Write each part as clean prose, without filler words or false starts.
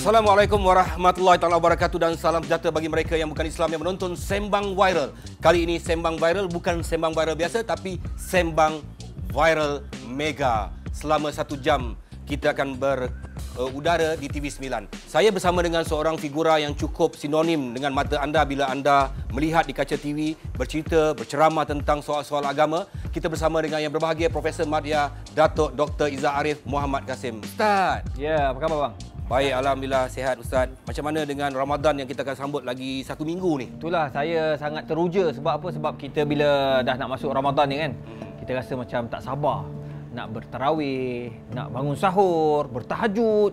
Assalamualaikum warahmatullahi wabarakatuh dan salam sejahtera bagi mereka yang bukan Islam yang menonton Sembang Viral. Kali ini Sembang Viral bukan Sembang Viral biasa tapi Sembang Viral Mega. Selama 1 jam kita akan berudara di TV9. Saya bersama dengan seorang figura yang cukup sinonim dengan mata anda bila anda melihat di kaca TV, bercerita, berceramah tentang soal-soal agama. Kita bersama dengan yang berbahagia Profesor Madya Datuk Dr. Iza Arif Muhammad Kasim. Ustaz. Ya, apa khabar bang? Baik, alhamdulillah sihat Ustaz. Macam mana dengan Ramadan yang kita akan sambut lagi 1 minggu ni? Itulah saya sangat teruja sebab apa? Sebab kita bila dah nak masuk Ramadan ni kan, kita rasa macam tak sabar nak bertarawih, nak bangun sahur, bertahajud.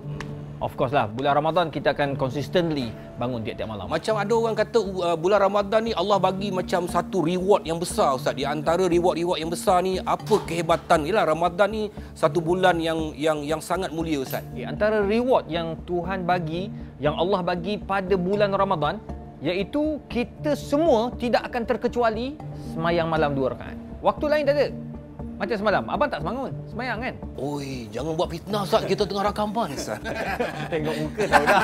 Of course lah, bulan Ramadan kita akan consistently bangun tiap-tiap malam. Macam ada orang kata bulan Ramadan ni Allah bagi macam satu reward yang besar Ustaz. Di antara reward-reward yang besar ni, apa kehebatan? Yalah, Ramadan ni satu bulan yang sangat mulia Ustaz. Antara reward yang Tuhan bagi, yang Allah bagi pada bulan Ramadan, iaitu kita semua tidak akan terkecuali semayang malam 2 rakaat. Waktu lain tak ada. Macam semalam, abang tak semangun, semayang kan? Oi, jangan buat fitnah Ustaz, kita tengah rakaman Ustaz. Tengok muka tahu dah.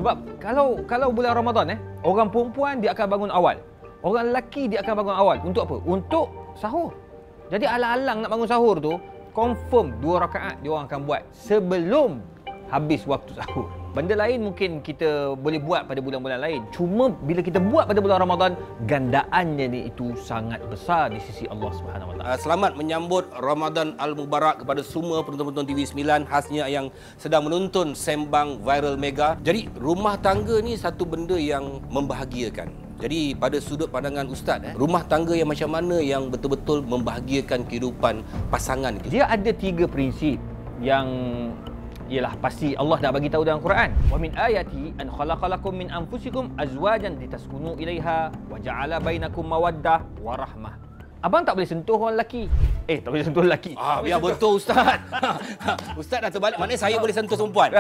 Sebab kalau bulan Ramadan orang perempuan dia akan bangun awal. Orang lelaki dia akan bangun awal. Untuk apa? Untuk sahur. Jadi alang-alang nak bangun sahur tu, confirm 2 rakaat dia orang akan buat sebelum habis waktu sahur. Benda lain mungkin kita boleh buat pada bulan-bulan lain. Cuma bila kita buat pada bulan Ramadan, gandaannya ni itu sangat besar di sisi Allah Subhanahu Wa Taala. Selamat menyambut Ramadan Al-Mubarak kepada semua penonton-penonton TV9 khasnya yang sedang menonton Sembang Viral Mega. Jadi rumah tangga ni satu benda yang membahagiakan. Jadi pada sudut pandangan Ustaz, rumah tangga yang macam mana yang betul-betul membahagiakan kehidupan pasangan itu? Dia ada 3 prinsip yang ialah pasti Allah dah bagi tahu dalam Quran. Wa min ayati an khalaqalakum min anfusikum azwajan litaskunu ilaiha wa ja'ala bainakum mawaddah wa rahmah. Abang tak boleh sentuh orang lelaki. Tak boleh sentuh lelaki. Biar betul Ustaz. Ustaz dah terbalik. Maknanya saya boleh sentuh perempuan.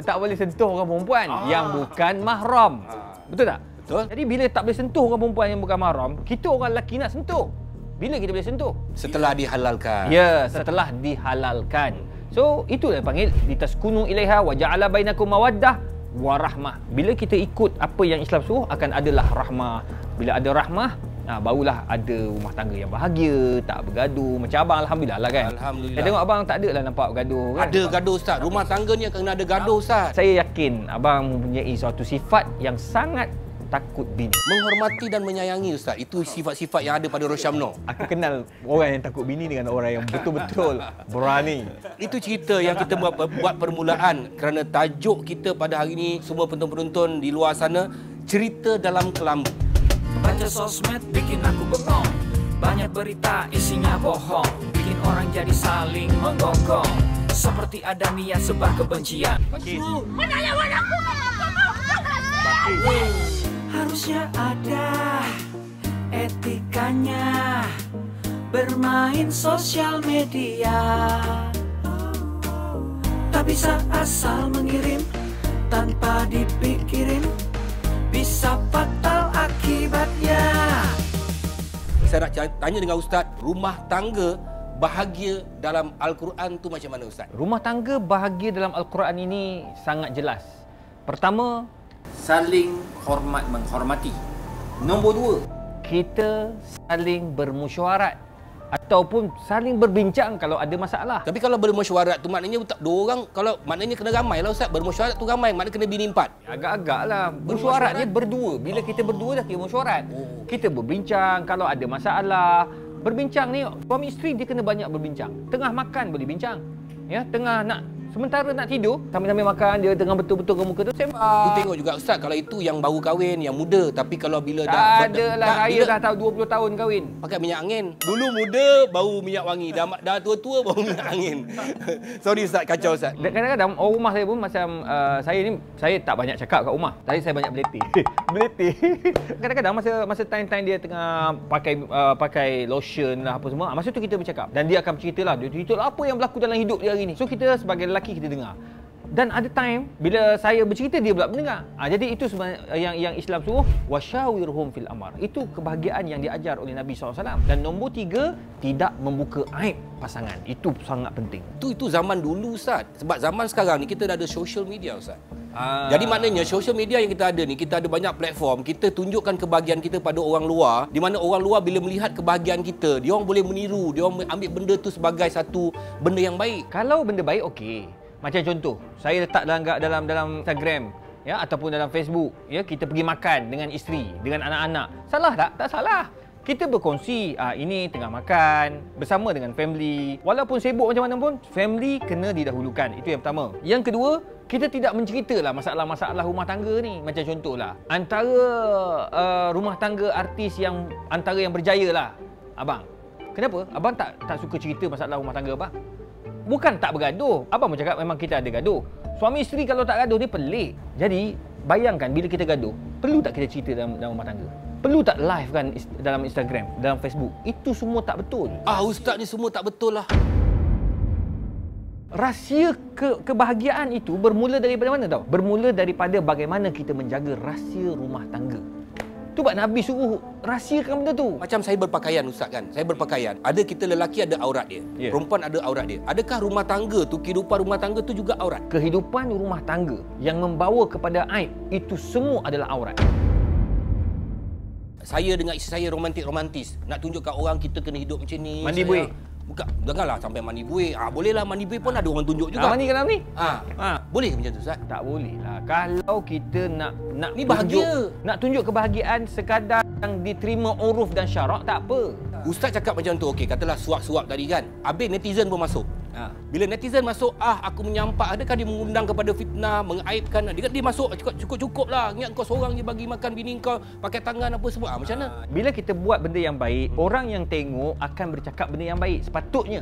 Tak boleh sentuh orang perempuan yang bukan mahram. Betul tak? Betul. Jadi bila tak boleh sentuh orang perempuan yang bukan mahram, kita orang lelaki nak sentuh. Bila kita boleh sentuh? Setelah dihalalkan. Ya, setelah dihalalkan. So, itulah yang panggil litaskunu ilaiha wa ja'ala bainakum mawaddah wa rahmah. Bila kita ikut apa yang Islam suruh, akan adalah rahmah. Bila ada rahmah, barulah ada rumah tangga yang bahagia, tak bergaduh. Macam abang, alhamdulillah lah kan. Alhamdulillah. Saya tengok abang tak ada lah nampak bergaduh kan. Ada gaduh Ustaz. Rumah tangga ni akan ada gaduh Ustaz. Saya yakin abang mempunyai suatu sifat yang sangat takut bini. Menghormati dan menyayangi Ustaz. Itu sifat-sifat yang ada pada Rosyamno. Aku kenal orang yang takut bini dengan orang yang betul-betul berani. Itu cerita yang kita buat permulaan kerana tajuk kita pada hari ini, semua penonton-penonton di luar sana, cerita dalam kelambu. Baca sosmed bikin aku bengong. Banyak berita isinya bohong, bikin orang jadi saling menggonggong. Seperti ada niat sebar kebencian. Menyayangkan aku. Harusnya ada etikanya bermain sosial media. Tak bisa asal mengirim tanpa dipikirin, bisa fatal akibatnya. Saya nak tanya dengan Ustaz, rumah tangga bahagia dalam Al-Quran tu macam mana Ustaz? Rumah tangga bahagia dalam Al-Quran ini sangat jelas. Pertama, saling hormat menghormati. Nombor 2, kita saling bermusyawarat ataupun saling berbincang kalau ada masalah. Tapi kalau bermusyawarat tu maknanya dua orang, kalau maknanya kena ramai lah Ustaz. Bermusyawarat tu ramai, maknanya kena bini 4. Agak-agak lah. Musyawarat ni berdua. Bila kita berdua dah kira musyawarat. Kita berbincang kalau ada masalah. Berbincang ni, suami isteri dia kena banyak berbincang. Tengah makan boleh bincang. Ya, tengah nak sementara nak tidur, sambil-sambil makan, dia tengah betul-betul ke muka tu sembang. Tu tengok juga Ustaz, kalau itu yang baru kahwin, yang muda. Tapi kalau bila tak ada lah, raya dah tahu 20 tahun kahwin. Pakai minyak angin. Dulu muda, bau minyak wangi. Dah tua-tua, bau minyak angin. Sorry Ustaz, kacau Ustaz. Kadang-kadang orang rumah saya pun macam, saya tak banyak cakap kat rumah. Tapi saya banyak beletih. Beletih. Kadang-kadang masa time-time dia tengah pakai lotion lah apa semua, masa tu kita bercakap. Dan dia akan bercerita lah, dia cerita lah apa yang berlaku dalam hidup dia hari ni. So kita sebagai lelaki kita dengar. Dan ada time bila saya bercerita dia pula mendengar. Jadi itu sebenarnya yang Islam suruh wasyawirhum fil amr. Itu kebahagiaan yang diajar oleh Nabi SAW. Dan nombor 3, tidak membuka aib pasangan. Itu sangat penting. Itu zaman dulu, Ustaz. Sebab zaman sekarang ni kita dah ada social media, Ustaz. Jadi maknanya social media yang kita ada ni, kita ada banyak platform, kita tunjukkan kebahagiaan kita pada orang luar, di mana orang luar bila melihat kebahagiaan kita, dia orang boleh meniru, dia orang ambil benda tu sebagai satu benda yang baik. Kalau benda baik, okey. Macam contoh, saya letak dalam Instagram, ya, ataupun dalam Facebook, ya, kita pergi makan dengan isteri, dengan anak-anak. Salah tak? Tak salah. Kita berkongsi, ini tengah makan bersama dengan family. Walaupun sibuk macam mana pun, family kena didahulukan. Itu yang pertama. Yang kedua, kita tidak menceritalah masalah-masalah rumah tangga ni. Macam contohlah, antara rumah tangga artis yang antara yang berjaya lah, abang. Kenapa? Abang tak suka cerita masalah rumah tangga abang? Bukan tak bergaduh. Abang pun cakap memang kita ada gaduh. Suami isteri kalau tak gaduh, dia pelik. Jadi, bayangkan bila kita gaduh, perlu tak kita cerita dalam rumah tangga? Perlu tak live kan dalam Instagram, dalam Facebook? Itu semua tak betul. Ustaz ni semua tak betul lah. Rahsia kebahagiaan itu bermula daripada mana tahu? Bermula daripada bagaimana kita menjaga rahsia rumah tangga. Tu sebab Nabi suruh rahsiakan benda tu. Macam saya berpakaian, Ustaz kan. Saya berpakaian. Ada kita lelaki ada aurat dia. Yeah. Perempuan ada aurat dia. Adakah rumah tangga tu, kehidupan rumah tangga tu juga aurat? Kehidupan rumah tangga yang membawa kepada aib, itu semua adalah aurat. Saya dengan isteri saya romantis. Nak tunjukkan orang kita kena hidup macam ni. Mandi buih. Bukan, janganlah sampai mandi buih. Bolehlah mandi buih pun ada orang tunjuk juga. Mandi dalam ni? Boleh macam tu, Ustaz? Tak boleh lah. Kalau kita nak ni bahagia. Nak tunjuk kebahagiaan sekadar yang diterima uruf dan syarak, tak apa. Ustaz cakap macam tu, okey, katalah suap-suap tadi kan. Habis netizen pun masuk. Bila netizen masuk, aku menyampak, adakah dia mengundang kepada fitnah, mengaibkan? Dia masuk, cukup-cukup lah. Ingat kau seorang je bagi makan bini kau, pakai tangan apa semua. Macam mana? Bila kita buat benda yang baik, orang yang tengok akan bercakap benda yang baik. Sepatutnya.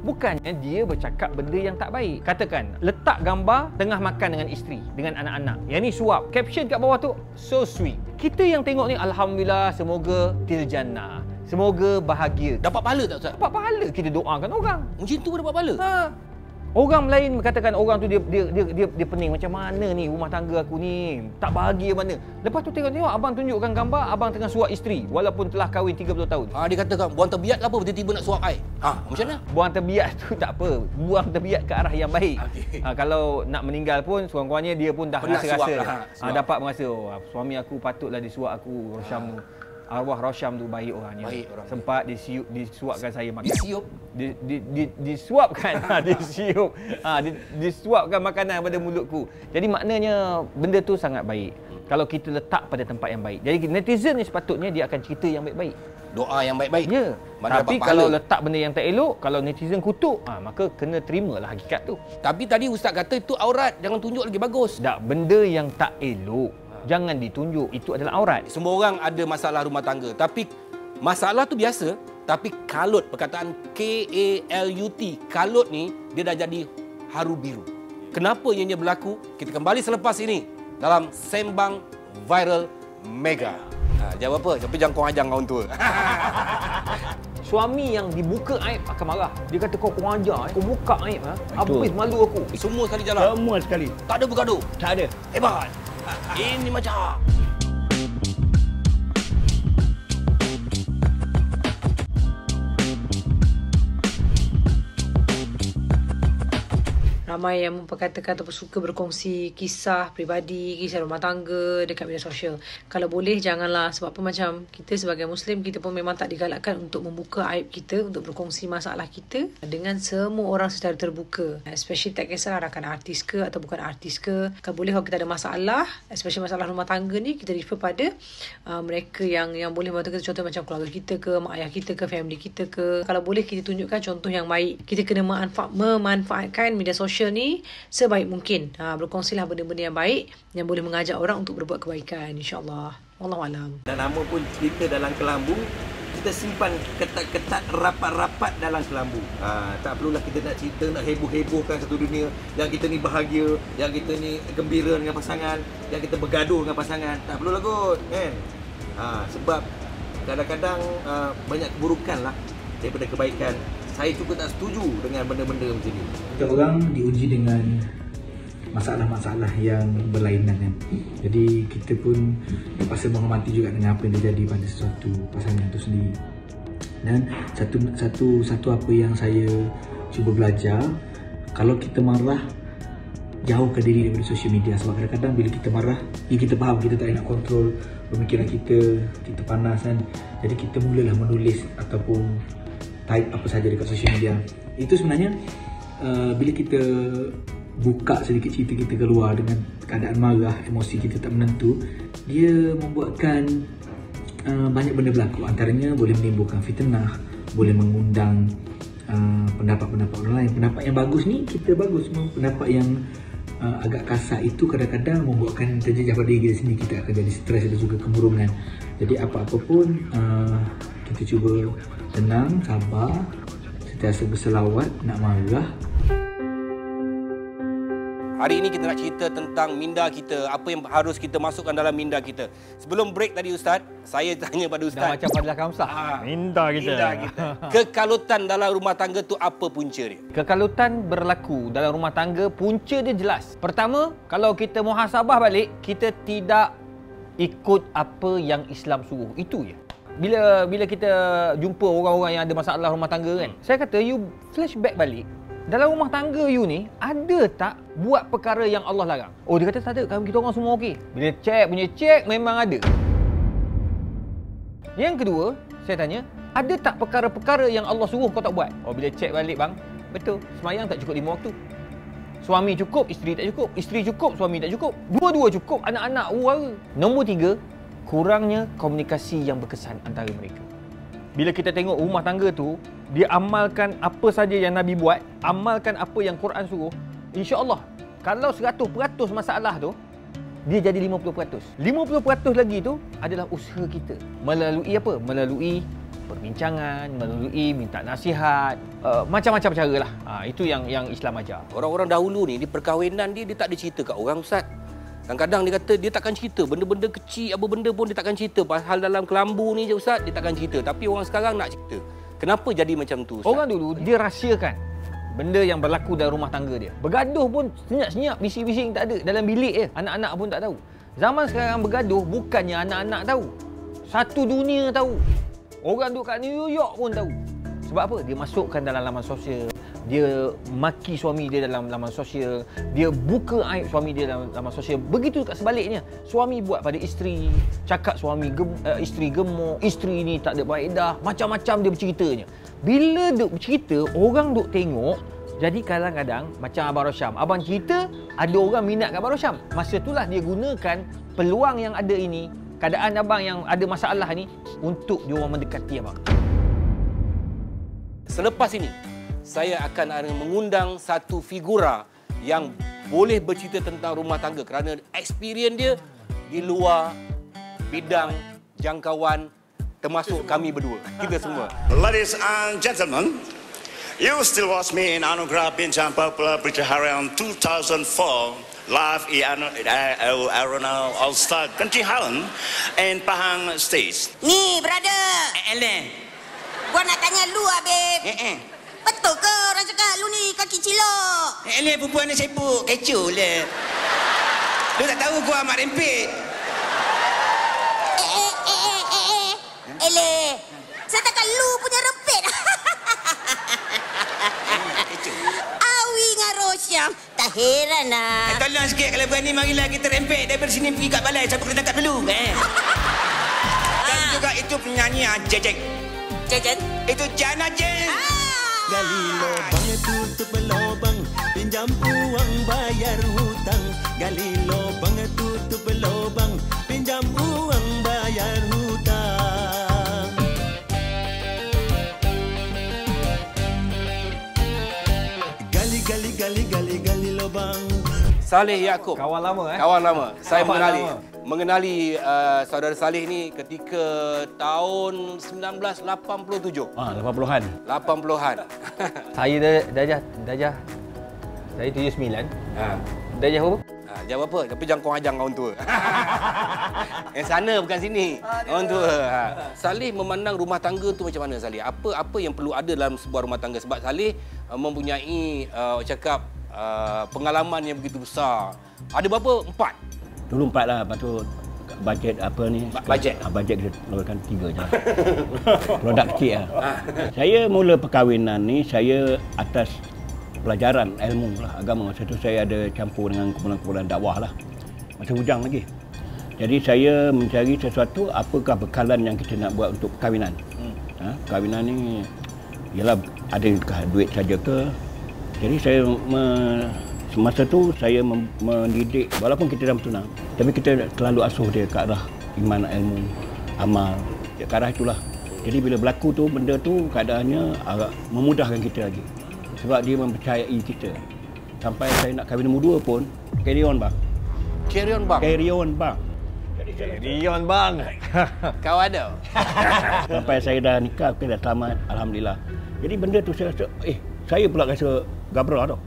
Bukannya dia bercakap benda yang tak baik. Katakan, letak gambar tengah makan dengan isteri, dengan anak-anak. Yang ni suap. Caption kat bawah tu, so sweet. Kita yang tengok ni, Alhamdulillah, semoga tiljannah. Semoga bahagia. Dapat pahala tak, Ustaz? Dapat pahala. Kita doakan orang. Macam tu pun dapat pahala? Orang lain katakan orang tu dia pening, macam mana ni rumah tangga aku ni, tak bahagia mana. Lepas tu tengok abang tunjukkan gambar abang tengah suap isteri walaupun telah kahwin 30 tahun. Dia katakan buang terbiat ke apa tiba-tiba nak suap air. Macam mana? Buang terbiat tu tak apa. Buang terbiat ke arah yang baik. Okay. Kalau nak meninggal pun sekurang-kurangnya dia pun dah rasa-rasa. Dapat merasa suami aku patutlah disuap aku Rosyam. Arwah Rosyam tu baik orangnya. Baik orang. Sempat disuapkan saya makan. Disiup? Disuapkan. Disiup. Disuapkan makanan pada mulutku. Jadi maknanya benda tu sangat baik. Kalau kita letak pada tempat yang baik. Jadi netizen ni sepatutnya dia akan cerita yang baik-baik. Doa yang baik-baik. Ya. Tapi kalau letak benda yang tak elok, kalau netizen kutuk, maka kena terimalah hakikat tu. Tapi tadi Ustaz kata itu aurat, jangan tunjuk lagi bagus. Tak, benda yang tak elok jangan ditunjuk, itu adalah aurat. Semua orang ada masalah rumah tangga, tapi masalah tu biasa, tapi kalut, perkataan K-A-L-U-T, kalut ni dia dah jadi haru biru. Kenapa ianya berlaku? Kita kembali selepas ini dalam Sembang Viral Mega. Jawab apa? Tapi jangan kau ajang kawan tua. Suami yang dibuka aib akan marah. Dia kata kau kurang ajar, kau buka aib, habis malu aku. Semua sekali jalan. Semua sekali. Tak ada bergaduh. Tak ada. Hebat. Ini macam ramai yang memperkatakan ataupun suka berkongsi kisah peribadi, kisah rumah tangga dekat media sosial. Kalau boleh janganlah, sebab apa, macam kita sebagai Muslim, kita pun memang tak digalakkan untuk membuka aib kita, untuk berkongsi masalah kita dengan semua orang secara terbuka. Especially tak kisahlah rakan artis ke atau bukan artis ke. Kalau boleh, kalau kita ada masalah, especially masalah rumah tangga ni, kita refer pada mereka yang boleh membantu kita, contoh macam keluarga kita ke, mak ayah kita ke, family kita ke. Kalau boleh kita tunjukkan contoh yang baik. Kita kena memanfaatkan media sosial ni sebaik mungkin. Berkongsilah benda-benda yang baik yang boleh mengajak orang untuk berbuat kebaikan, insya-Allah. Wallahualam. Dan nama pun cerita dalam kelambu, kita simpan ketat-ketat, rapat-rapat dalam kelambu. Tak perlulah kita nak cerita, nak heboh-hebohkan satu dunia yang kita ni bahagia, yang kita ni gembira dengan pasangan, yang kita bergaduh dengan pasangan. Tak perlulah kot, kan? Sebab kadang-kadang banyak keburukan lah daripada kebaikan. Saya juga tak setuju dengan benda-benda macam ni. Kita orang diuji dengan masalah-masalah yang berlainan kan. Jadi kita pun terpaksa menghormati juga dengan apa yang terjadi pada sesuatu pasangan itu sendiri. Dan satu apa yang saya cuba belajar, kalau kita marah, jauhkan diri daripada social media. Sebab kadang-kadang bila kita marah, kita faham kita tak nak kontrol pemikiran kita panas kan. Jadi kita mulalah menulis ataupun type apa saja dekat social media. Itu sebenarnya bila kita buka sedikit cerita kita keluar dengan keadaan marah, emosi kita tak menentu, dia membuatkan banyak benda berlaku. Antaranya boleh menimbulkan fitnah, boleh mengundang pendapat-pendapat orang lain. Pendapat yang bagus ni kita bagus, pendapat yang agak kasar itu kadang-kadang membuatkan terjejak pada diri kita sendiri. Kita akan jadi stres dan juga kemurungan. Jadi apa-apa pun kita cuba tenang, sabar, sentiasa berselawat, nak marah. Hari ini kita nak cerita tentang minda kita, apa yang harus kita masukkan dalam minda kita. Sebelum break tadi Ustaz, saya tanya pada Ustaz. Dah macam Fadlah Kamsah. Minda kita. Kekalutan dalam rumah tangga tu apa punca dia? Kekalutan berlaku dalam rumah tangga, punca dia jelas. Pertama, kalau kita muhasabah balik, kita tidak ikut apa yang Islam suruh. Itu je. Bila kita jumpa orang-orang yang ada masalah rumah tangga kan, saya kata you flashback balik. Dalam rumah tangga you ni, ada tak buat perkara yang Allah larang? Oh, dia kata tak ada, kita orang semua okey. Bila cek memang ada. Yang kedua, saya tanya, ada tak perkara-perkara yang Allah suruh kau tak buat? Oh, bila cek balik bang, betul, semayang tak cukup 5 waktu. Suami cukup, isteri tak cukup. Isteri cukup, suami tak cukup. Dua-dua cukup, anak-anak uara. Nombor 3, kurangnya komunikasi yang berkesan antara mereka. Bila kita tengok rumah tangga tu, dia amalkan apa saja yang Nabi buat, amalkan apa yang Quran suruh, insya-Allah kalau 100% masalah tu, dia jadi 50%. 50% lagi tu adalah usaha kita. Melalui apa? Melalui perbincangan, melalui minta nasihat, macam-macam cara lah. Itu yang Islam ajar. Orang-orang dahulu ni, di perkahwinan dia tak ada cerita kat orang, Ustaz. Kadang-kadang dia kata dia takkan cerita. Benda-benda kecil, apa benda pun dia takkan cerita. Pasal dalam kelambu ni je Ustaz, dia takkan cerita. Tapi orang sekarang nak cerita. Kenapa jadi macam tu, Ustaz? Orang dulu, dia rahsiakan benda yang berlaku dalam rumah tangga dia. Bergaduh pun senyap-senyap, bising-bising tak ada. Dalam bilik je, anak-anak pun tak tahu. Zaman sekarang bergaduh, bukannya anak-anak tahu. Satu dunia tahu. Orang duduk kat New York pun tahu. Sebab apa? Dia masukkan dalam laman sosial. Dia maki suami dia dalam laman sosial. Dia buka aib suami dia dalam laman sosial. Begitu kat sebaliknya. Suami buat pada isteri. Cakap suami isteri gemuk. Isteri ni tak ada faedah. Macam-macam dia berceritanya. Bila duk bercerita, orang duk tengok. Jadi kadang-kadang macam Abang Rosyam. Abang cerita, ada orang minat kat Abang Rosyam. Masa itulah dia gunakan peluang yang ada ini, keadaan abang yang ada masalah ni, untuk dia orang mendekati abang. Selepas ini, saya akan mengundang satu figura yang boleh bercerita tentang rumah tangga kerana experience dia di luar bidang jangkauan termasuk kami berdua, kita semua. Ladies and gentlemen, you still watch me in Anugerah Bincang Popular Berita Harian 2004 live in Arena All-Star Country Highland and Pahang Stage. Ni, brother. Ellen. Gua nak tanya lu, Habib. Betul ke orang cakap lu ni kaki cilok? Ellen perempuan ni sibuk, kecoh lah. Lu tak tahu gua amat rempit. Ele, saya takkan lu punya rempit. Awi dengan Rosyam, tak heran lah. Tolong sikit kalau berani, marilah kita rempit daripada sini pergi kat balai. Siapa kena tangkap dulu. Dan juga itu penyanyi Jejeng. Jejeng? Itu Jana Jeng. Gali lubang tutup lubang, pinjam uang bayar hutang. Gali lubang tutup lubang, pinjam uang bayar hutang. Gali lubang. Saleh Yaakob. Kawan lama Kawan lama. Saya Kawan mengenali saudara Saleh ni ketika tahun 1987. 80-an. 80-an. Saya darjah saya 79. Darjah berapa? Jawab apa? Tapi jangan kau ajang kawan tua. Yang sana bukan sini. Kawan tua. Saleh memandang rumah tangga tu macam mana, Saleh? Apa yang perlu ada dalam sebuah rumah tangga? Sebab Saleh mempunyai cakap pengalaman yang begitu besar. Ada berapa? 4? Dulu 4 lah, lepas tu bajet apa ni? Bajet? Bajet kita keluarkan 3 je. Produk kecil lah. Saya mula perkahwinan ni, saya atas pelajaran ilmu lah, agama. Masa tu saya ada campur dengan kumpulan-kumpulan dakwah lah. Masa bujang lagi. Jadi saya mencari sesuatu, apakah bekalan yang kita nak buat untuk perkahwinan. Perkahwinan ni, ialah adakah duit saja ke? Jadi saya masa tu saya mendidik, walaupun kita dah bertunang, tapi kita selalu asuh dia ke arah iman, ilmu, amal, ke arah itulah. Jadi bila berlaku tu, benda tu keadaannya agak memudahkan kita lagi. Sebab dia mempercayai kita. Sampai saya nak kahwin nombor 2 pun, carry on bang. Carry on bang? Carry on bang. Carry on bang. Kau ada? Sampai saya dah nikah, kita dah selamat, alhamdulillah. Jadi benda tu saya rasa, saya pula rasa gabra tau.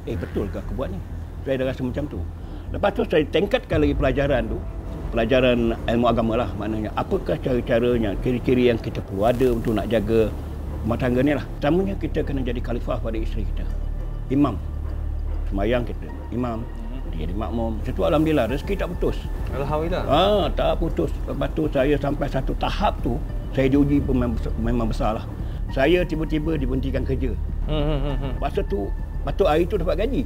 Betul ke aku buat ni? Saya dah rasa macam tu. Lepas tu saya tingkatkan lagi pelajaran tu. Pelajaran ilmu agama lah, maknanya apakah cara-caranya, ciri-ciri yang kita perlu ada untuk nak jaga rumah tangga ni lah. Pertamanya kita kena jadi khalifah pada isteri kita. Imam. Semayang kita, imam. Dia jadi makmum. Itu alhamdulillah, rezeki tak putus. Alhamdulillah. Tak putus. Lepas tu saya sampai satu tahap tu, saya diuji memang besar lah. Saya tiba-tiba diberhentikan kerja. Masa tu, patut hari tu dapat gaji.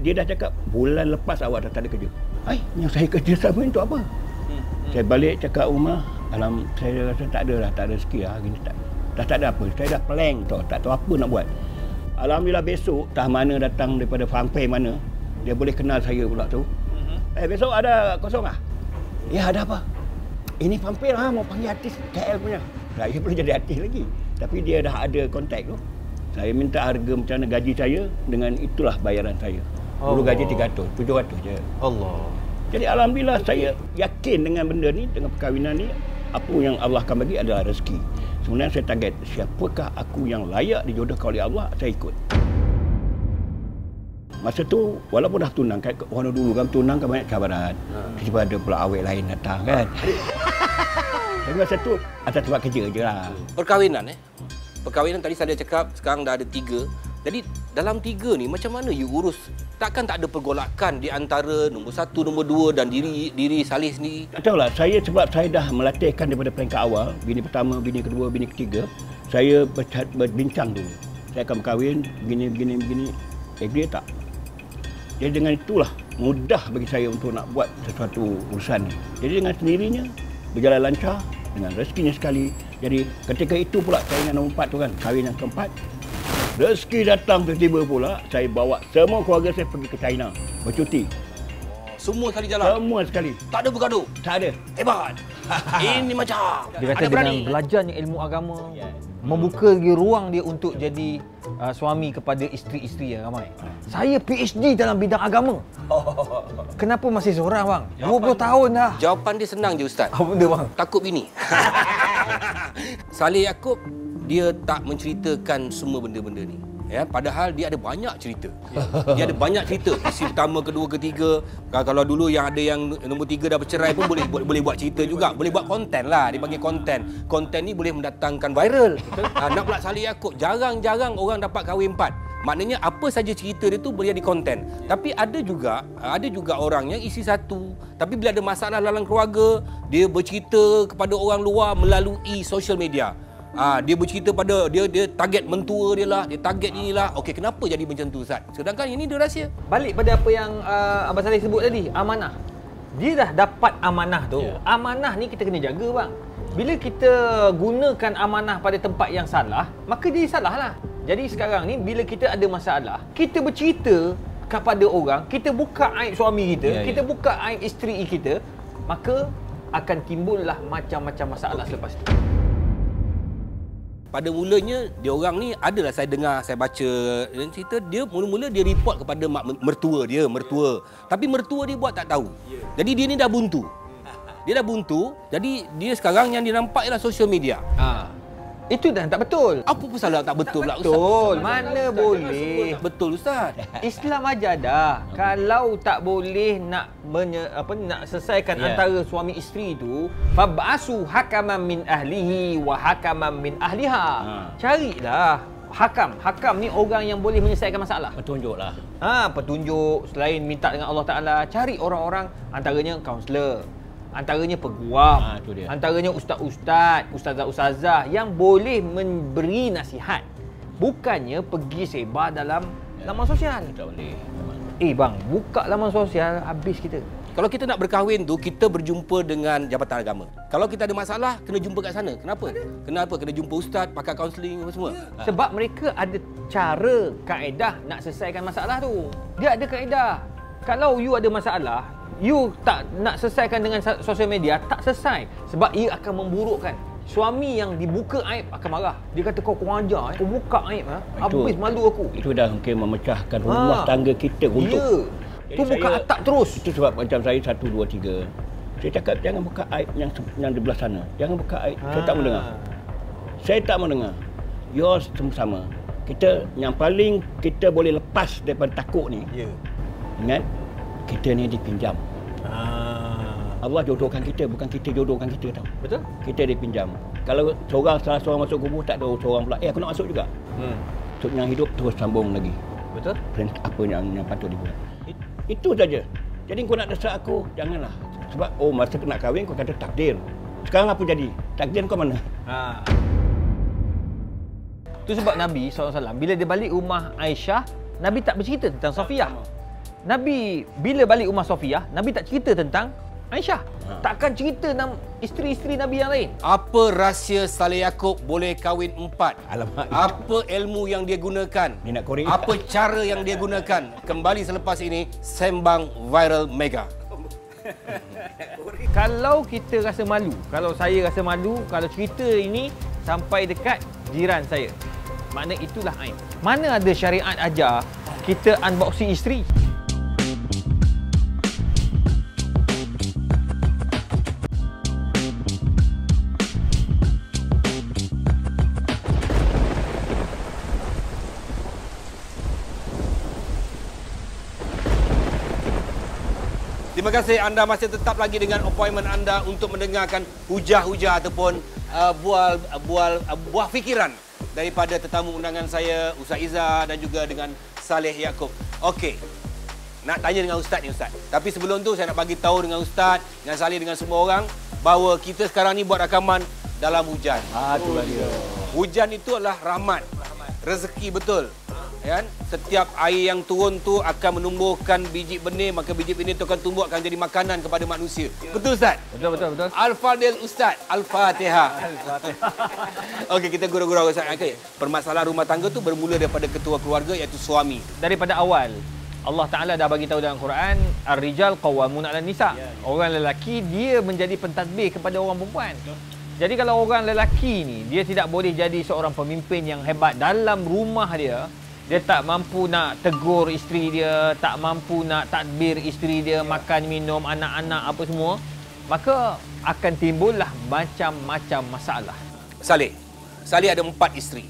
Dia dah cakap, bulan lepas awak dah tak ada kerja. Yang saya kerja selama ni untuk apa? Saya balik cakap rumah, saya rasa tak ada rezeki lah hari ni. Dah tak ada apa. Saya dah plank tau, tak tahu apa nak buat. Alhamdulillah besok, entah mana datang daripada Fangpei mana, dia boleh kenal saya pula tu. Besok ada kosong lah? Ya, ada apa? Ini Fangpei lah, mau panggil artis KL punya. Saya boleh jadi artis lagi. Tapi dia dah ada kontak tu. Saya minta harga macam mana gaji saya, dengan itulah bayaran saya. Dulu gaji 300, 700 je. Allah. Jadi alhamdulillah saya yakin dengan benda ni, dengan perkahwinan ni, apa yang Allah akan bagi adalah rezeki. Sebenarnya saya target, siapakah aku yang layak dijodohkan oleh Allah, saya ikut. Masa tu, walaupun dah tunang, kan orang dulu kan tunang kan banyak cabaran. Tiba ada pula awet lain datang kan. Tapi masa tu, atas tempat kerja je lah. Perkahwinan Perkahwinan tadi saya cakap, sekarang dah ada 3. Jadi dalam 3 ni macam mana you urus? Takkan tak ada pergolakan di antara nombor 1, nombor 2 dan diri Saleh sendiri? Tak tahulah, sebab saya dah melatihkan daripada peringkat awal, bini pertama, bini kedua, bini ketiga, saya berbincang dulu. Saya akan berkahwin, begini. Agree tak? Jadi dengan itulah mudah bagi saya untuk nak buat sesuatu urusan ni. Jadi dengan sendirinya berjalan lancar, dengan rezekinya sekali. Jadi ketika itu pula saya dengan nombor 4 tu kan, kahwin yang keempat. Rezeki datang tiba-tiba pula, saya bawa semua keluarga saya pergi ke China bercuti. Semua sekali jalan? Semua sekali. Tak ada bergaduh? Tak ada. Hebat. Ini macam. Dia kata dengan belajarnya ilmu agama, membuka lagi ruang dia untuk jadi suami kepada isteri-isteri yang ramai. Saya PhD dalam bidang agama. Kenapa masih seorang bang? 20 tahun dah. Jawapan dia senang je Ustaz. Apa benda bang? Takut bini. Saleh Yaakob, dia tak menceritakan semua benda-benda ni. Ya, padahal dia ada banyak cerita. Dia ada banyak cerita. Isi pertama, kedua, ketiga. Kalau dulu yang ada yang nombor 3 dah bercerai pun boleh buat cerita juga. Boleh buat konten lah. Dia panggil konten. Konten ni boleh mendatangkan viral. Nak pula Saleh Yaakob, jarang-jarang orang dapat kahwin 4. Maknanya apa saja cerita dia tu boleh jadi konten. Tapi ada juga orang yang isi 1. Tapi bila ada masalah dalam keluarga, dia bercerita kepada orang luar melalui social media. Dia bercerita pada dia target mentua dia lah, dia target inilah. Okey, kenapa jadi macam tu Ustaz? Sedangkan ini dia rahsia. Balik pada apa yang Abang Saleh sebut tadi, amanah. Dia dah dapat amanah tu. Amanah ni kita kena jaga bang. Bila kita gunakan amanah pada tempat yang salah, maka dia salah lah. Jadi sekarang ni bila kita ada masalah, kita bercerita kepada orang, kita buka aib suami kita, kita buka aib isteri kita, maka akan timbullah macam-macam masalah selepas itu. Pada mulanya dia orang ni adalah saya dengar, saya baca dan cerita dia mula-mula dia report kepada mertua dia. Tapi mertua dia buat tak tahu. Jadi dia ni dah buntu. Jadi dia sekarang yang dia nampak ialah social media. Itu dah tak betul. Apa pun salah tak betul pula Ustaz? Betul. Ustaz. Mana boleh. Betul Ustaz. Islam ajar dah. Kalau tak boleh nak selesaikan antara suami isteri tu, fab'asu hakaman min ahlihi wa hakaman min ahliha. Carilah Hakam ni orang yang boleh menyelesaikan masalah. Petunjuk lah. Petunjuk. Selain minta dengan Allah Ta'ala, cari orang-orang, antaranya kaunselor, antaranya peguam, antaranya ustaz-ustaz, ustazah-ustazah yang boleh memberi nasihat. Bukannya pergi sebar dalam laman sosial. Tak boleh. Bang, buka laman sosial, habis kita. Kalau kita nak berkahwin tu, kita berjumpa dengan jabatan agama. Kalau kita ada masalah, kena jumpa kat sana. Kenapa? Kena jumpa ustaz, pakar kaunseling apa semua. Sebab mereka ada cara, kaedah nak selesaikan masalah tu. Dia ada kaedah. Kalau you ada masalah, you tak nak selesaikan dengan sosial media, tak selesai. Sebab ia akan memburukkan. Suami yang dibuka aib akan marah. Dia kata kau kurang ajar, kau buka aib, habis malu aku. Itu dah mungkin memecahkan rumah tangga kita untuk. Tu buka atap terus. Itu sebab macam saya 1, 2, 3. Saya cakap jangan buka aib yang di belah sana. Jangan buka aib. Saya tak mendengar. Yours sama. Kita yang paling kita boleh lepas daripada takut ni. Ingat, kita ni dipinjam. Allah jodohkan kita, bukan kita jodohkan kita tau. Betul? Kita dipinjam. Kalau salah seorang masuk kubur, tak ada seorang pula. Aku nak masuk juga. Untuk yang hidup terus sambung lagi. Betul? Apa yang patut dibuat. Itu saja. Jadi kau nak desak aku, janganlah. Sebab masa nak kahwin kau kata takdir. Sekarang apa jadi? Takdir kau mana? Itu sebab Nabi SAW bila dia balik rumah Aisyah, Nabi tak bercerita tentang Safiyah. Nabi bila balik rumah Safiyah, Nabi tak cerita tentang Aisyah. Takkan cerita tentang isteri-isteri Nabi yang lain. Apa rahsia Saleh Yaakob boleh kahwin 4? Alamak. Apa ilmu yang dia gunakan? Minat korek. Apa cara yang dia gunakan? Kembali selepas ini, Sembang Viral Mega. Kalau kita rasa malu, kalau saya rasa malu, kalau cerita ini sampai dekat jiran saya, makna itulah aib. Mana ada syariat ajar kita unboxing isteri? Terima kasih anda masih tetap lagi dengan appointment anda untuk mendengarkan hujah-hujah ataupun buah fikiran daripada tetamu undangan saya, Ustaz Izzah dan juga dengan Saleh Yaakob. Okey, nak tanya dengan Ustaz ni Ustaz. Tapi sebelum tu saya nak bagi tahu dengan Ustaz, dengan Saleh, dengan semua orang bahawa kita sekarang ni buat rakaman dalam hujan. Itulah dia. Hujan itu adalah rahmat, rezeki betul. Kan? Setiap air yang turun tu akan menumbuhkan biji benih, maka biji benih tu akan tumbuh, akan jadi makanan kepada manusia. Betul Ustaz? Betul. Al-Fadil Ustaz, Al-Fatihah. Okey, kita gurau-gurau Ustaz. Okay. Permasalahan rumah tangga tu bermula daripada ketua keluarga iaitu suami. Daripada awal Allah Ta'ala dah bagi tahu dalam Quran, Ar-Rijal Qawwamun 'alan Nisa. Orang lelaki dia menjadi pentadbir kepada orang perempuan. Jadi kalau orang lelaki ni dia tidak boleh jadi seorang pemimpin yang hebat dalam rumah dia, dia tak mampu nak tegur isteri dia, tak mampu nak tadbir isteri dia, makan, minum, anak-anak apa semua, maka akan timbullah macam-macam masalah. Saleh ada 4 isteri.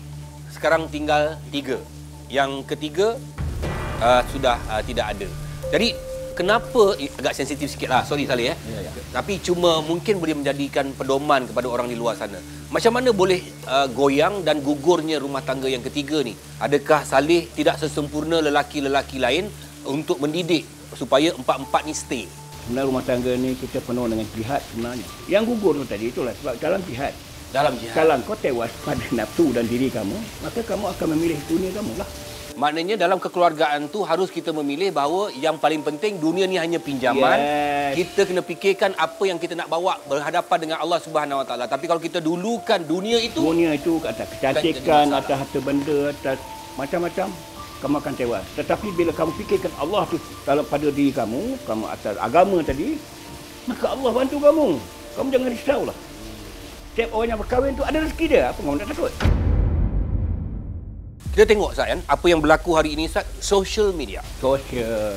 Sekarang tinggal 3. Yang ketiga sudah tidak ada. Jadi kenapa agak sensitif sikitlah. Sorry Saleh Tapi cuma mungkin boleh menjadikan pedoman kepada orang di luar sana. Macam mana boleh goyang dan gugurnya rumah tangga yang ketiga ni? Adakah Saleh tidak sesempurna lelaki-lelaki lain untuk mendidik supaya 4-4 ni stay? Sebenarnya rumah tangga ni kita penuh dengan jihad sebenarnya. Yang gugur tu tadi itulah sebab dalam jihad. Kalau kau tewas pada nafsu dan diri kamu, maka kamu akan memilih dunia kamu lah. Maknanya dalam kekeluargaan tu harus kita memilih bahawa yang paling penting dunia ni hanya pinjaman. Kita kena fikirkan apa yang kita nak bawa berhadapan dengan Allah Subhanahu Wa Taala. Tapi kalau kita dulukan dunia itu atas kecantikan, atas harta benda, atas macam-macam, kamu akan tewas. Tetapi bila kamu fikirkan Allah tu dalam pada diri kamu, kamu atas agama tadi, maka Allah bantu kamu. Kamu jangan risaulah. Setiap orang yang berkahwin tu ada rezeki dia. Apa kamu nak takut? Kita tengok Ustaz apa yang berlaku hari ini Ustaz, social media.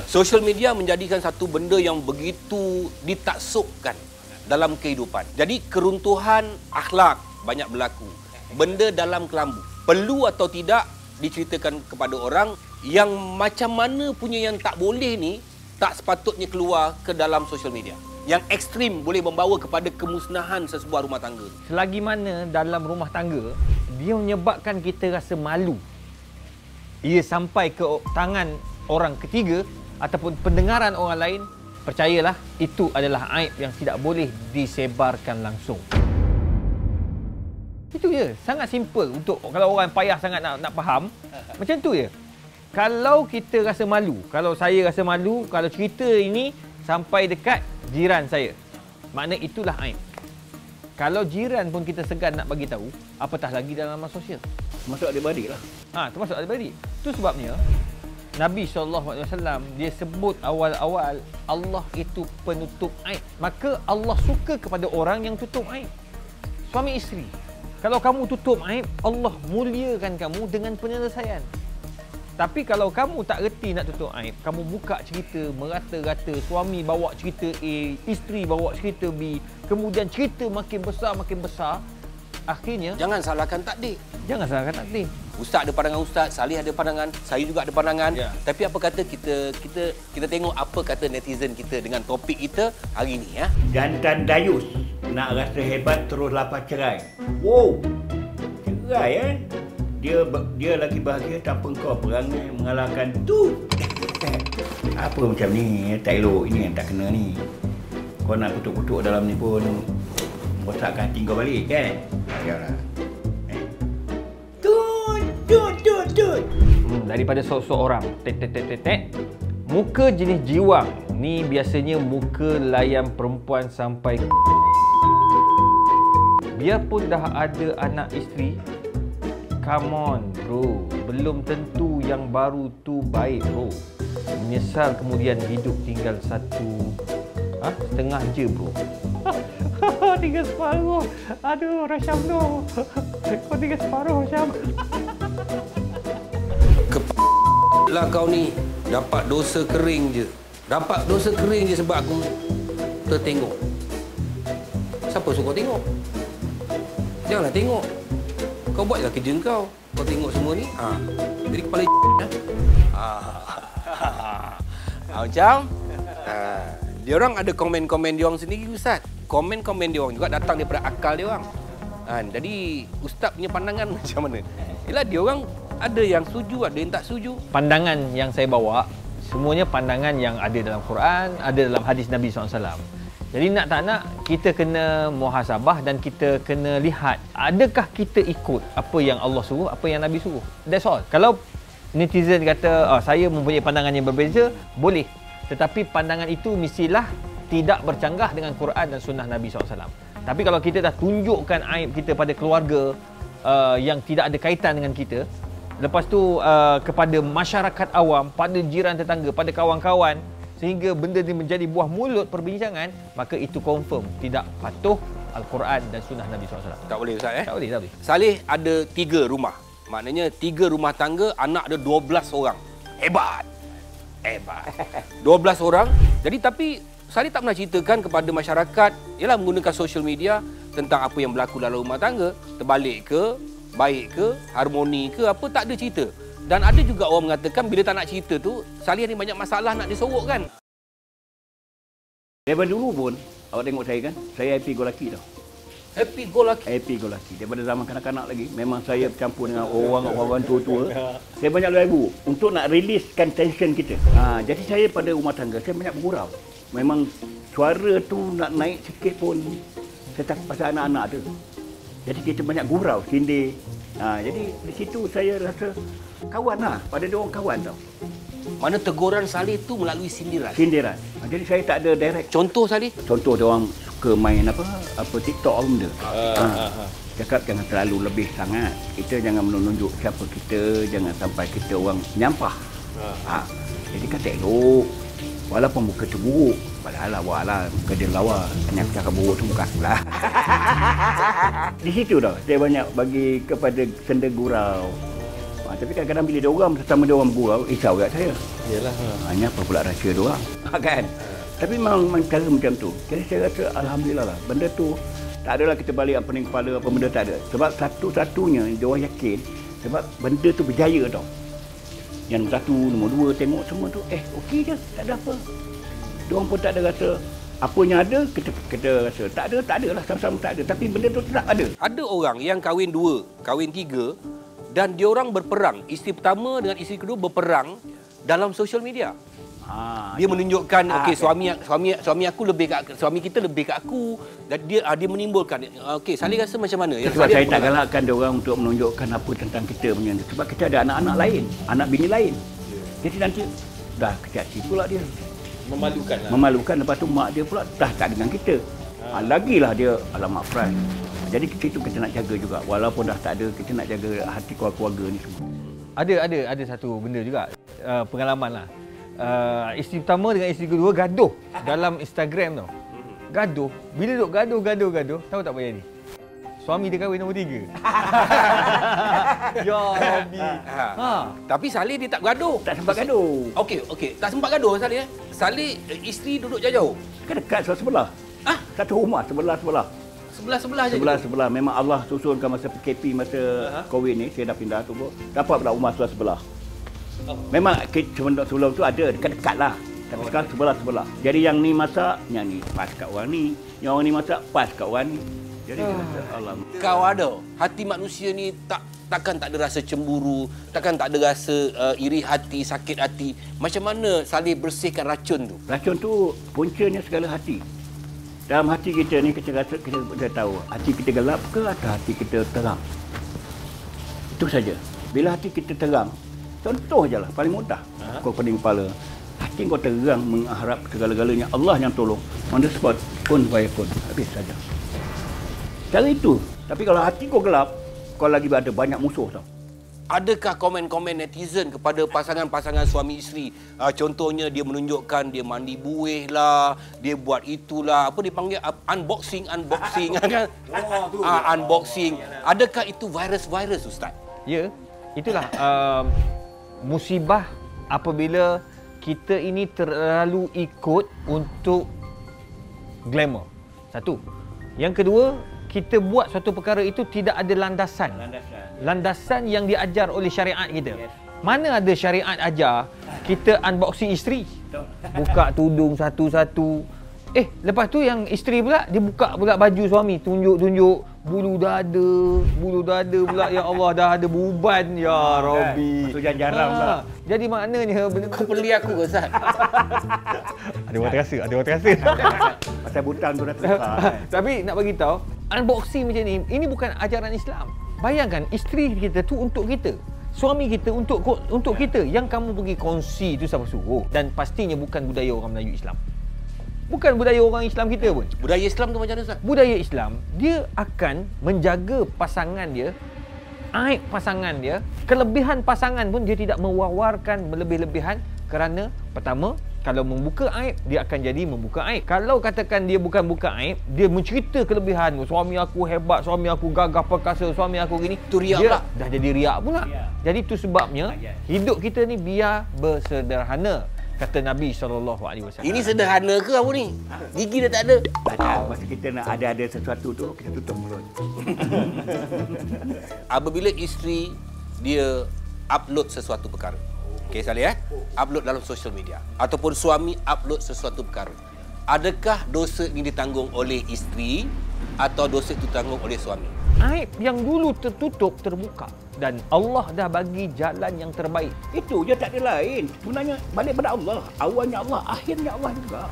Social media menjadikan satu benda yang begitu ditaksubkan dalam kehidupan. Jadi keruntuhan akhlak banyak berlaku. Benda dalam kelambu. Perlu atau tidak diceritakan kepada orang yang macam mana punya yang tak boleh ni tak sepatutnya keluar ke dalam social media. Yang ekstrim boleh membawa kepada kemusnahan sesebuah rumah tangga. Selagi mana dalam rumah tangga dia menyebabkan kita rasa malu. ia sampai ke tangan orang ketiga ataupun pendengaran orang lain, percayalah itu adalah aib yang tidak boleh disebarkan langsung. Itu je, sangat simple untuk kalau orang payah sangat nak faham. Macam tu je. Kalau kita rasa malu, kalau saya rasa malu, kalau cerita ini sampai dekat jiran saya, makna itulah aib. Kalau jiran pun kita segan nak bagi tahu, apatah lagi dalam sosial. Termasuk adik-beradik lah. Termasuk adik-beradik. Itu sebabnya Nabi SAW dia sebut awal-awal Allah itu penutup aib. Maka Allah suka kepada orang yang tutup aib. Suami isteri, kalau kamu tutup aib, Allah muliakan kamu dengan penyelesaian. Tapi kalau kamu tak reti nak tutup aib, kamu buka cerita merata-rata, suami bawa cerita A, isteri bawa cerita B, kemudian cerita makin besar, akhirnya jangan salahkan takdir. Jangan salahkan takdir. Ustaz ada pandangan ustaz, Salih ada pandangan, saya juga ada pandangan. Tapi apa kata kita tengok apa kata netizen kita dengan topik kita hari ini ya. Jantan dayus nak rasa hebat terus lapar cerai. Wow. Cerai eh. Dia lagi bahagia tanpa kau perangai mengalahkan tu. Apa macam ni, tak elok, ini yang tak kena ni. Kau nak kutuk-kutuk dalam ni pun rosakkan hati kau balik kan? Yalah. Tut. Daripada seorang muka jenis jiwang ni biasanya muka layan perempuan sampai. Biarpun dah ada anak isteri, come on bro, belum tentu yang baru tu baik bro. Menyesal kemudian hidup tinggal setengah je bro. Tinggal separuh. Aduh Rasyam no. Kau tinggal separuh Rasyam. Lah kau ni dapat dosa kering je. Dapat dosa kering je sebab aku tertengok. Siapa suruh kau tengok? Janganlah tengok. Kau buatlah kerja kau. Kau tengok semua ni. Jadi kepala macam diorang ada komen-komen diorang sendiri Ustaz. Komen-komen diorang juga datang daripada akal diorang. Jadi Ustaz punya pandangan macam mana? Yalah diorang ada yang setuju, ada yang tak setuju. Pandangan yang saya bawa semuanya pandangan yang ada dalam Quran, ada dalam hadis Nabi SAW. Jadi nak tak nak kita kena muhasabah dan kita kena lihat adakah kita ikut apa yang Allah suruh, apa yang Nabi suruh. That's all. Kalau netizen kata saya mempunyai pandangan yang berbeza, boleh. Tetapi pandangan itu mestilah tidak bercanggah dengan Quran dan sunnah Nabi SAW. Tapi kalau kita dah tunjukkan aib kita pada keluarga yang tidak ada kaitan dengan kita, lepas tu kepada masyarakat awam, pada jiran tetangga, pada kawan-kawan, sehingga benda ini menjadi buah mulut perbincangan, maka itu confirm tidak patuh Al-Quran dan sunnah Nabi SAW. Tak boleh Ustaz Tak boleh. Salih ada 3 rumah. Maknanya 3 rumah tangga, anak ada 12 orang. Hebat. 12 orang. Jadi tapi Salih tak pernah ceritakan kepada masyarakat, ialah menggunakan social media tentang apa yang berlaku dalam rumah tangga, terbalik ke, baik ke, harmoni ke, apa, tak ada cerita. Dan ada juga orang mengatakan bila tak nak cerita tu, Salih ni banyak masalah nak disorokkan. Daripada dulu pun, awak tengok saya kan, saya happy go lucky tau. Happy go lucky? Happy go lucky. Daripada zaman kanak-kanak lagi, memang saya bercampur dengan orang tua-tua. Saya banyak lagu untuk nak releasekan tension kita. Jadi saya pada rumah tangga, saya banyak bergurau. Memang suara tu nak naik sikit pun, saya takut pasal anak-anak tu. Jadi kita banyak gurau, sindir. Jadi di situ saya rasa kawan lah. Pada dia orang kawan tau. Mana teguran Salih tu melalui sindiran? Sindiran. Jadi saya tak ada direct. Contoh Salih? Contoh dia orang suka main apa TikTok apa benda. Cakap jangan terlalu lebih sangat. Kita jangan menunjuk siapa kita, jangan sampai kita orang nyampah. Jadi kata elok. Walaupun muka tu buruk, padahal awak lah muka dia lawa. Yang cakap buruk tu bukan akulah. Di situ dah saya banyak bagi kepada senda gurau. Tapi kadang-kadang bila dia orang sesama dia orang bergurau, risau kat saya. Yalah. Hanya apa pula rahsia dia orang. Kan? Tapi memang cara macam tu. Jadi saya rasa alhamdulillah lah. Benda tu tak adalah kita balik pening kepala apa benda tak ada. Sebab satu-satunya dia orang yakin sebab benda tu berjaya tau. Yang satu, nombor 2 tengok semua tu okey je, tak ada apa. Diorang pun tak ada rasa apa yang ada, kita rasa tak ada lah, sama-sama tak ada. Tapi benda tu tetap ada. Ada orang yang kahwin 2, kahwin 3, dan diorang berperang. Isteri pertama dengan isteri kedua berperang dalam social media. Dia menunjukkan okey suami aku lebih kat suami kita lebih kat aku, dan dia menimbulkan okey Salih rasa macam mana? Sebab saya tak galakkan dia orang untuk menunjukkan apa tentang kita punya, sebab kita ada anak-anak lain, anak bini lain. Jadi nanti dah kecil hati pula dia. Memalukan lah. Memalukan, lepas tu mak dia pula dah tak dengan kita. Lagilah dia alamak frust. Jadi kita nak jaga juga, walaupun dah tak ada, kita nak jaga hati keluarga ni semua. Ada satu benda juga, pengalaman lah. Isteri pertama dengan isteri kedua gaduh dalam Instagram tau. Gaduh. Bila duk gaduh, tahu tak apa jadi? Suami dia kahwin nombor 3. Ya Rabbi. Tapi Salih dia tak bergaduh. Tak sempat gaduh. Okey, tak sempat gaduh Salih. Salih isteri duduk jauh-jauh. Dekat sebelah. Satu rumah sebelah. Sebelah je. Sebelah. Memang Allah susunkan masa PKP, masa Covid ni, saya dah pindah tu pun. Dapat pula rumah sebelah. Memang sebelum tu ada dekat-dekat lah. Tapi sekarang sebelah. Jadi yang ni masak, yang ni pas kat orang ni. Yang orang ni masak, pas kat orang ni. Jadi Allah. Kau ada hati manusia ni takkan tak ada rasa cemburu, takkan tak ada rasa iri hati, sakit hati. Macam mana Salih bersihkan racun tu? Racun tu puncanya segala hati. Dalam hati kita ni kita rasa, kita dah tahu hati kita gelap ke atau hati kita terang. Itu saja. Bila hati kita terang, contoh je lah, paling mudah. Kau pening kepala, hati kau terang mengharap segala-galanya Allah yang tolong. On the spot, kun fayakun. Habis saja. Cara itu. Tapi kalau hati kau gelap, kau lagi ada banyak musuh tau. Adakah komen-komen netizen kepada pasangan-pasangan suami isteri? Contohnya dia menunjukkan dia mandi buih lah, dia buat itulah, apa dipanggil unboxing kan? Unboxing. Adakah itu virus Ustaz? Ya, itulah musibah apabila kita ini terlalu ikut untuk glamour. Satu. Yang kedua, kita buat suatu perkara itu tidak ada landasan yang diajar oleh syariat kita. Mana ada syariat ajar kita unboxing isteri, buka tudung satu-satu. Lepas tu yang isteri pula dia buka pula baju suami, tunjuk bulu dada pula. Ya Allah, dah ada beban. Ya Rabbi. Itu jarang pula. Jadi maknanya benda kau beli aku ke Ustaz? Ada orang terasa. Pasal butang tu dah terasa. Tapi nak bagi tahu, unboxing macam ni, ini bukan ajaran Islam. Bayangkan isteri kita tu untuk kita, suami kita untuk kita. Yang kamu pergi kongsi tu siapa suruh? Dan pastinya bukan budaya orang Melayu Islam. Bukan budaya orang Islam kita pun. Budaya Islam tu macam mana Ustaz? Budaya Islam, dia akan menjaga pasangan dia, aib pasangan dia, kelebihan pasangan pun dia tidak mewawarkan berlebih-lebihan. Kerana pertama, kalau membuka aib, dia akan jadi membuka aib. Kalau katakan dia bukan buka aib, dia mencerita kelebihan, suami aku hebat, suami aku gagah perkasa, suami aku gini, tu riak dia pula. Dah jadi riak pula. Jadi tu sebabnya hidup kita ni biar bersederhana. Kata Nabi SAW. Ini sederhana ke apa ni? Gigi dah tak ada. Masa kita nak ada sesuatu tu, kita tutup mulut. Apabila isteri dia upload sesuatu perkara, okey Salih upload dalam social media, ataupun suami upload sesuatu perkara, adakah dosa ini ditanggung oleh isteri atau dosa itu ditanggung oleh suami? Aib yang dulu tertutup terbuka dan Allah dah bagi jalan yang terbaik. Itu je, tak ada lain. Sebenarnya balik pada Allah. Awalnya Allah, akhirnya Allah juga.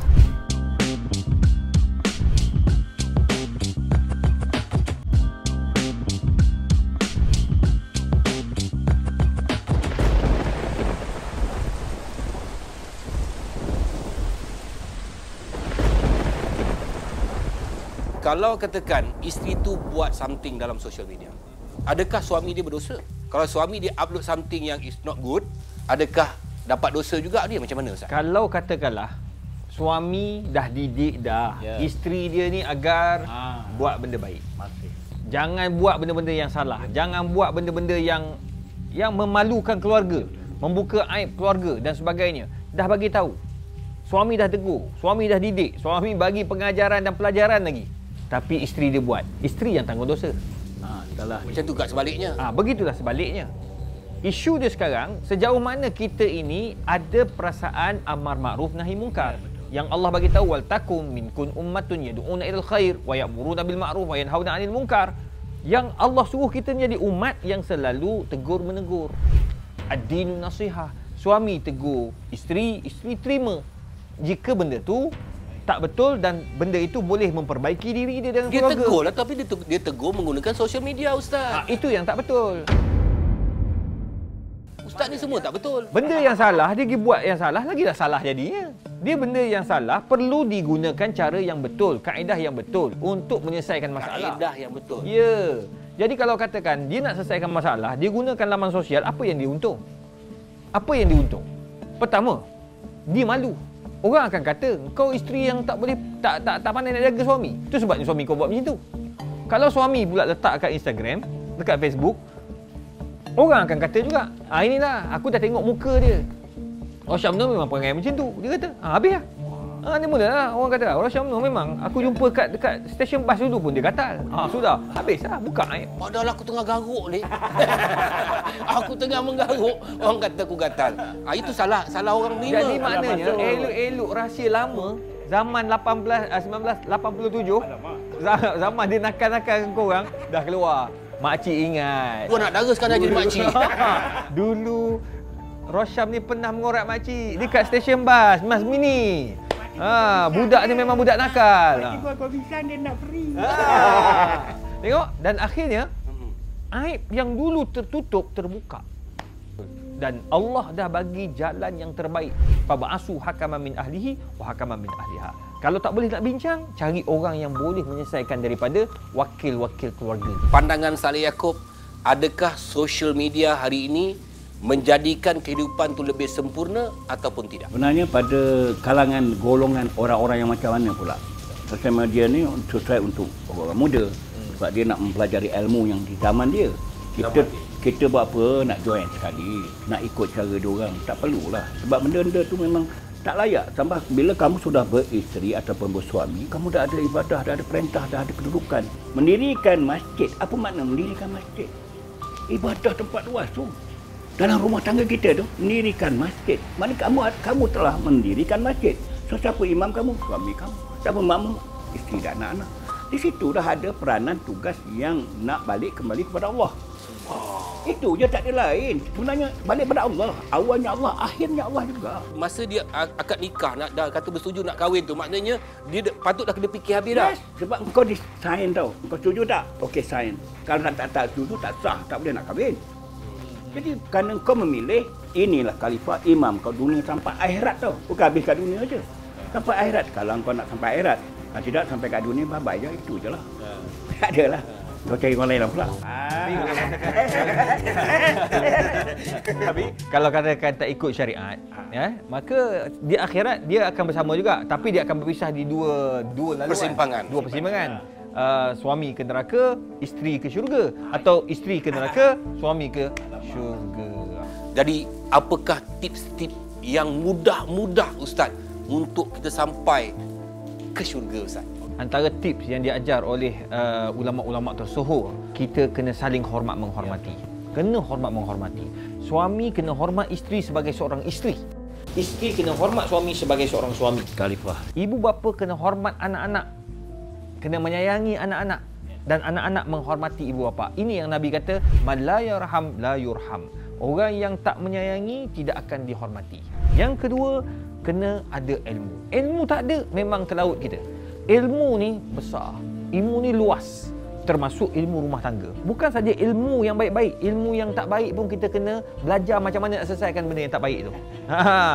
Kalau katakan isteri tu buat something dalam social media, adakah suami dia berdosa? Kalau suami dia upload something yang is not good, adakah dapat dosa juga dia? Macam mana Ustaz? Kalau katakanlah suami dah didik dah isteri dia ni agar buat benda baik. Jangan buat benda-benda yang salah. Jangan buat benda-benda yang memalukan keluarga, membuka aib keluarga dan sebagainya. Dah bagi tahu. Suami dah tegur, suami dah didik, suami bagi pengajaran dan pelajaran lagi. Tapi isteri dia buat. Isteri yang tanggung dosa. Salah. Macam tu kat sebaliknya. Begitulah sebaliknya. Isu dia sekarang, sejauh mana kita ini ada perasaan amar ma'ruf nahi munkar. Yang Allah bagi tahu, wal takum minkum ummatun yad'una ilal khair wa ya'muruna bil ma'ruf wa yanhauna 'anil munkar. Yang Allah suruh kita jadi umat yang selalu tegur-menegur. Ad-dinu nasihah. Suami tegur isteri, isteri terima. Jika benda tu tak betul dan benda itu boleh memperbaiki diri dia dengan keluarga. Dia tegur lah, tapi dia tegur menggunakan social media, Ustaz. Itu yang tak betul. Ustaz ni semua tak betul. Benda yang salah, dia pergi buat yang salah, lagi dah salah jadinya. Dia benda yang salah, perlu digunakan cara yang betul, kaedah yang betul untuk menyelesaikan masalah. Kaedah yang betul. Ya. Jadi kalau katakan dia nak selesaikan masalah, dia gunakan laman sosial, apa yang dia untung? Apa yang dia untung? Pertama, dia malu. Orang akan kata, kau isteri yang tak boleh, tak pandai nak jaga suami. Itu sebabnya suami kau buat macam tu. Kalau suami pula letak kat Instagram, dekat Facebook, orang akan kata juga, inilah, aku dah tengok muka dia. Rosyam tu memang perangai macam tu. Dia kata, habis lah. Ni mulalah orang kata, Rosyam tu memang, aku jumpa dekat stesen bas dulu pun dia gatal. Sudah, habis lah, buka air. Padahal aku tengah garuk ni. Aku tengah menggaruk, orang kata aku gatal. Itu salah orang ni. Jadi maknanya, elok-elok rahsia lama, zaman 1987, zaman dia nakal-nakal dengan korang, dah keluar. Makcik ingat. Gua nak dara sekarang jadi makcik. Dulu Rosyam ni pernah mengorak makcik dekat stesen bas, Mas Mini. Budak ni memang budak nakal. Kau bisa dia nak free. Tengok, dan akhirnya aib yang dulu tertutup terbuka. Dan Allah dah bagi jalan yang terbaik. Fab'asu hakaman min ahlihi wa hakaman min ahliha. Kalau tak boleh nak bincang, cari orang yang boleh menyelesaikan daripada wakil-wakil keluarga. Pandangan Saleh Yaakob, adakah social media hari ini menjadikan kehidupan tu lebih sempurna ataupun tidak? Sebenarnya pada kalangan golongan orang-orang yang macam mana pula? Sosial media ni sesuai untuk orang muda. Sebab dia nak mempelajari ilmu yang di zaman dia. Kita buat apa nak join sekali, nak ikut cara diorang, tak perlulah. Sebab benda-benda tu memang tak layak. Tambah bila kamu sudah beristeri ataupun bersuami, kamu dah ada ibadah, dah ada perintah, dah ada kedudukan. Mendirikan masjid, apa makna mendirikan masjid? Ibadah tempat luas tu. Dalam rumah tangga kita tu, mendirikan masjid. Mana kamu telah mendirikan masjid. So siapa imam kamu? Suami kamu. Siapa makmum? Isteri dan anak-anak. Di situ dah ada peranan tugas yang nak balik kembali kepada Allah. Itu je, tak ada lain. Sebenarnya balik pada Allah. Awalnya Allah, akhirnya Allah juga. Masa dia akad nikah, dah kata bersetuju nak kahwin tu, maknanya dia patut dah kena fikir habis dah. Sebab kau sign tau. Kau setuju tak? Okey, sign. Kalau tak setuju, tak sah. Tak boleh nak kahwin. Jadi kerana kau memilih, inilah khalifah imam kau dunia sampai akhirat tau. Bukan habis kat dunia je. Sampai akhirat. Kalau kau nak sampai akhirat, tidak sampai kat dunia, bye-bye je. Itu je lah. Tak ada lah. Kau cari orang lain lah pula. Tapi kalau katakan tak ikut syariat, maka di akhirat dia akan bersama juga, tapi dia akan berpisah di dua laluan. Dua persimpangan. Suami ke neraka, isteri ke syurga, atau isteri ke neraka, suami ke syurga. Jadi apakah tips-tips yang mudah Ustaz untuk kita sampai ke syurga, Ustaz? Antara tips yang diajar oleh ulama-ulama tersohor, kita kena saling hormat menghormati. Kena hormat menghormati. Suami kena hormat isteri sebagai seorang isteri. Isteri kena hormat suami sebagai seorang suami. Khalifah. Ibu bapa kena hormat anak-anak. Kena menyayangi anak-anak. Dan anak-anak menghormati ibu bapa. Ini yang Nabi kata, man la yarham la yurham. Orang yang tak menyayangi tidak akan dihormati. Yang kedua, kena ada ilmu. Ilmu tak ada, memang ke laut kita. Ilmu ni besar, ilmu ni luas, termasuk ilmu rumah tangga. Bukan saja ilmu yang baik-baik, ilmu yang tak baik pun kita kena belajar macam mana nak selesaikan benda yang tak baik tu.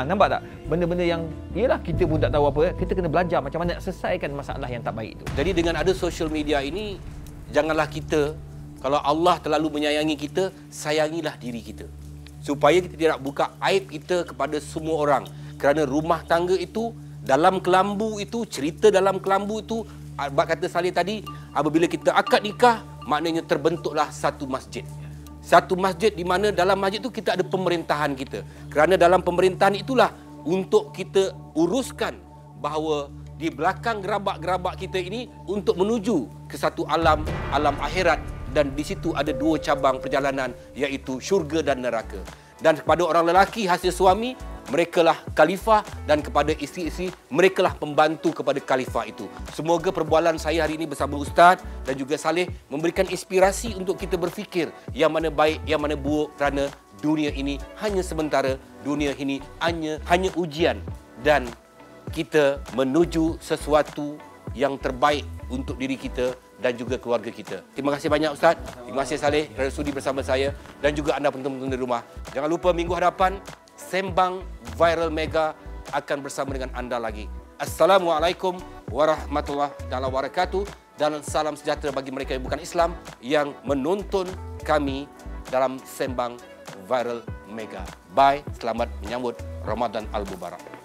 Nampak tak? Benda-benda yang, yelah kita pun tak tahu apa, kita kena belajar macam mana nak selesaikan masalah yang tak baik tu. Jadi dengan ada social media ini, janganlah kita, kalau Allah terlalu menyayangi kita, sayangilah diri kita. Supaya kita tidak buka aib kita kepada semua orang. Kerana rumah tangga itu, dalam kelambu itu, cerita dalam kelambu itu, bab kata Saleh tadi, apabila kita akad nikah, maknanya terbentuklah satu masjid. Satu masjid di mana dalam masjid itu kita ada pemerintahan kita. Kerana dalam pemerintahan itulah untuk kita uruskan bahawa di belakang gerabak-gerabak kita ini untuk menuju ke satu alam akhirat, dan di situ ada dua cabang perjalanan, iaitu syurga dan neraka. Dan kepada orang lelaki hasil suami, merekalah khalifah, dan kepada isteri-isteri, merekalah pembantu kepada khalifah itu. Semoga perbualan saya hari ini bersama Ustaz dan juga Saleh memberikan inspirasi untuk kita berfikir yang mana baik, yang mana buruk, kerana dunia ini hanya sementara, dunia ini hanya ujian, dan kita menuju sesuatu yang terbaik untuk diri kita dan juga keluarga kita. Terima kasih banyak Ustaz. Terima kasih Saleh kerana sudi bersama saya dan juga anda penonton di rumah. Jangan lupa minggu hadapan Sembang Viral Mega akan bersama dengan anda lagi. Assalamualaikum warahmatullahi wabarakatuh dan salam sejahtera bagi mereka yang bukan Islam yang menonton kami dalam Sembang Viral Mega. Bye, selamat menyambut Ramadan Al-Mubarak.